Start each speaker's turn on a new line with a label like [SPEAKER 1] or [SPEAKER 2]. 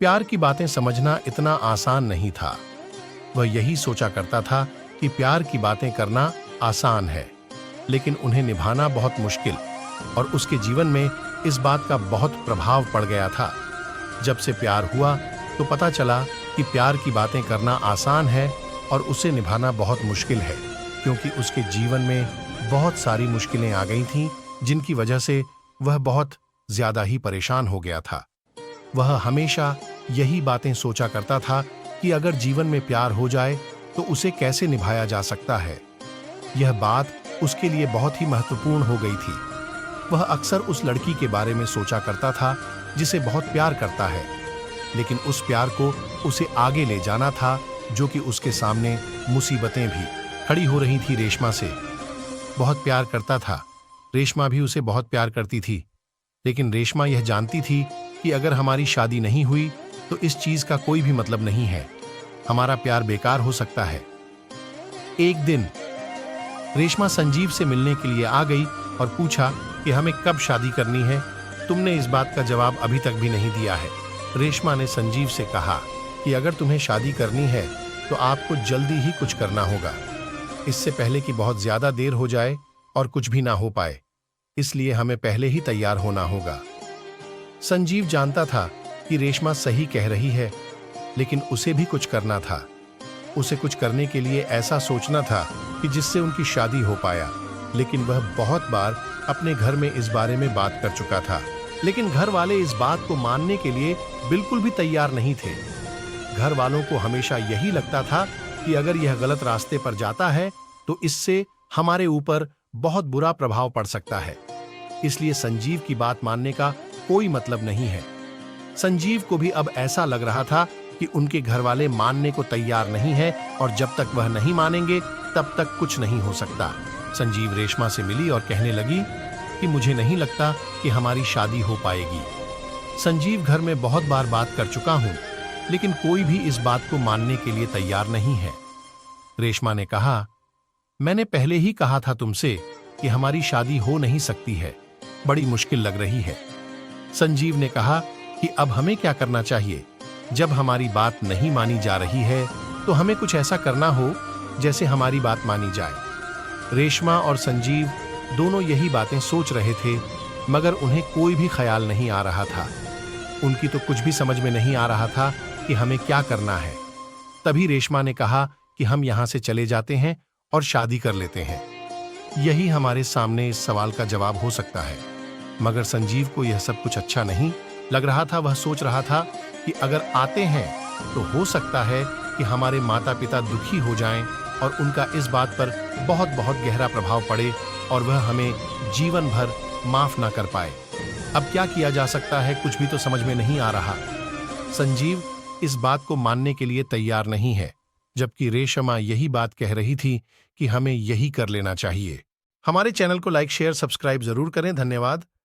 [SPEAKER 1] प्यार की बातें समझना इतना आसान नहीं था। वह यही सोचा करता था कि प्यार की बातें करना आसान है, लेकिन उन्हें निभाना बहुत मुश्किल, और उसके जीवन में इस बात का बहुत प्रभाव पड़ गया था। जब से प्यार हुआ तो पता चला कि प्यार की बातें करना आसान है और उसे निभाना बहुत मुश्किल है, क्योंकि उसके जीवन में बहुत सारी मुश्किलें आ गई थीं, जिनकी वजह से वह बहुत ज्यादा ही परेशान हो गया था। वह हमेशा यही बातें सोचा करता था कि अगर जीवन में प्यार हो जाए तो उसे कैसे निभाया जा सकता है। यह बात उसके लिए बहुत ही महत्वपूर्ण हो गई थी। वह अक्सर उस लड़की के बारे में सोचा करता था जिसे बहुत प्यार करता है, लेकिन उस प्यार को उसे आगे ले जाना था, जो कि उसके सामने मुसीबतें भी खड़ी हो रही थी। रेशमा से बहुत प्यार करता था, रेशमा भी उसे बहुत प्यार करती थी, लेकिन रेशमा यह जानती थी कि अगर हमारी शादी नहीं हुई तो इस चीज का कोई भी मतलब नहीं है, हमारा प्यार बेकार हो सकता है। एक दिन रेशमा संजीव से मिलने के लिए आ गई और पूछा कि हमें कब शादी करनी है, तुमने इस बात का जवाब अभी तक भी नहीं दिया है। रेशमा ने संजीव से कहा कि अगर तुम्हें शादी करनी है तो आपको जल्दी ही कुछ करना होगा, इससे पहले कि बहुत ज्यादा देर हो जाए और कुछ भी ना हो पाए, इसलिए हमें पहले ही तैयार होना होगा। संजीव जानता था कि रेशमा सही कह रही है, लेकिन उसे भी कुछ करना था। उसे कुछ करने के लिए ऐसा सोचना था कि जिससे उनकी शादी हो पाया, लेकिन वह बहुत बार अपने घर में इस बारे में बात कर चुका था, लेकिन घर वाले इस बात को मानने के लिए बिल्कुल भी तैयार नहीं थे। घर वालों को हमेशा यही लगता था कि अगर यह गलत रास्ते पर जाता है तो इससे हमारे ऊपर बहुत बुरा प्रभाव पड़ सकता है, इसलिए संजीव की बात मानने का कोई मतलब नहीं है। संजीव को भी अब ऐसा लग रहा था कि उनके घर वाले मानने को तैयार नहीं है, और जब तक वह नहीं मानेंगे तब तक कुछ नहीं हो सकता। संजीव रेशमा से मिली और कहने लगी कि मुझे नहीं लगता कि हमारी शादी हो पाएगी। संजीव घर में बहुत बार बात कर चुका हूं, लेकिन कोई भी इस बात को मानने के लिए तैयार नहीं है। रेशमा ने कहा, मैंने पहले ही कहा था तुमसे कि हमारी शादी हो नहीं सकती है, बड़ी मुश्किल लग रही है। संजीव ने कहा कि अब हमें क्या करना चाहिए, जब हमारी बात नहीं मानी जा रही है तो हमें कुछ ऐसा करना हो जैसे हमारी बात मानी जाए। रेशमा और संजीव दोनों यही बातें सोच रहे थे, मगर उन्हें कोई भी ख्याल नहीं आ रहा था। उनकी तो कुछ भी समझ में नहीं आ रहा था कि हमें क्या करना है। तभी रेशमा ने कहा कि हम यहां से चले जाते हैं और शादी कर लेते हैं, यही हमारे सामने इस सवाल का जवाब हो सकता है। मगर संजीव को यह सब कुछ अच्छा नहीं लग रहा था। वह सोच रहा था कि अगर आते हैं तो हो सकता है कि हमारे माता पिता दुखी हो जाएं और उनका इस बात पर बहुत बहुत गहरा प्रभाव पड़े और वह हमें जीवन भर माफ ना कर पाए। अब क्या किया जा सकता है, कुछ भी तो समझ में नहीं आ रहा। संजीव इस बात को मानने के लिए तैयार नहीं है, जबकि रेशमा यही बात कह रही थी कि हमें यही कर लेना चाहिए। हमारे चैनल को लाइक शेयर सब्सक्राइब जरूर करें। धन्यवाद।